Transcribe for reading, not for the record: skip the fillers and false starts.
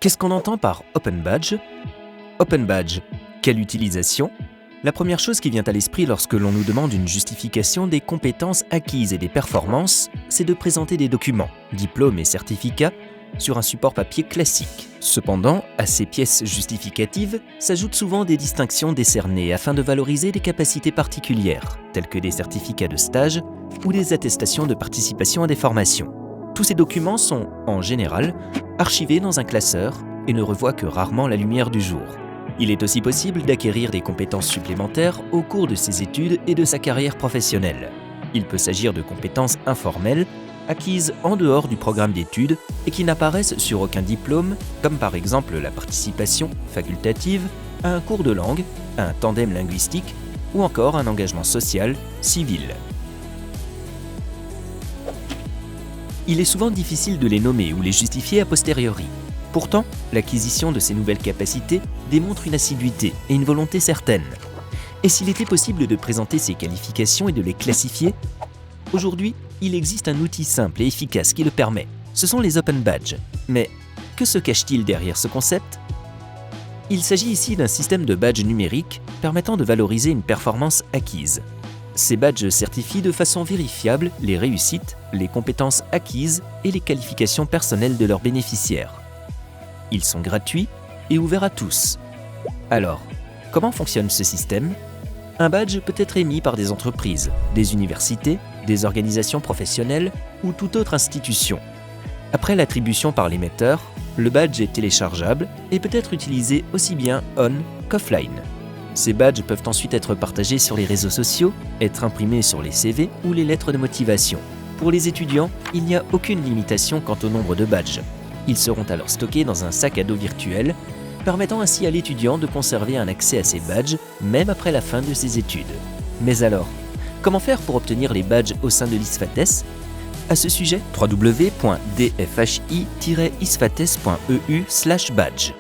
Qu'est-ce qu'on entend par Open Badge ? Open Badge, quelle utilisation ? La première chose qui vient à l'esprit lorsque l'on nous demande une justification des compétences acquises et des performances, c'est de présenter des documents, diplômes et certificats, sur un support papier classique. Cependant, à ces pièces justificatives s'ajoutent souvent des distinctions décernées afin de valoriser des capacités particulières, telles que des certificats de stage ou des attestations de participation à des formations. Tous ces documents sont, en général, archivés dans un classeur et ne revoient que rarement la lumière du jour. Il est aussi possible d'acquérir des compétences supplémentaires au cours de ses études et de sa carrière professionnelle. Il peut s'agir de compétences informelles, acquises en dehors du programme d'études et qui n'apparaissent sur aucun diplôme, comme par exemple la participation facultative à un cours de langue, à un tandem linguistique ou encore un engagement social, civil. Il est souvent difficile de les nommer ou les justifier a posteriori. Pourtant, l'acquisition de ces nouvelles capacités démontre une assiduité et une volonté certaine. Et s'il était possible de présenter ces qualifications et de les classifier, aujourd'hui, il existe un outil simple et efficace qui le permet. Ce sont les Open Badges. Mais que se cache-t-il derrière ce concept ? Il s'agit ici d'un système de badges numériques permettant de valoriser une performance acquise. Ces badges certifient de façon vérifiable les réussites, les compétences acquises et les qualifications personnelles de leurs bénéficiaires. Ils sont gratuits et ouverts à tous. Alors, comment fonctionne ce système ? Un badge peut être émis par des entreprises, des universités, des organisations professionnelles ou toute autre institution. Après l'attribution par l'émetteur, le badge est téléchargeable et peut être utilisé aussi bien on qu'offline. Ces badges peuvent ensuite être partagés sur les réseaux sociaux, être imprimés sur les CV ou les lettres de motivation. Pour les étudiants, il n'y a aucune limitation quant au nombre de badges. Ils seront alors stockés dans un sac à dos virtuel, permettant ainsi à l'étudiant de conserver un accès à ces badges même après la fin de ses études. Mais alors, comment faire pour obtenir les badges au sein de l'ISFATES ? À ce sujet, www.dfhi-isfates.eu/badge.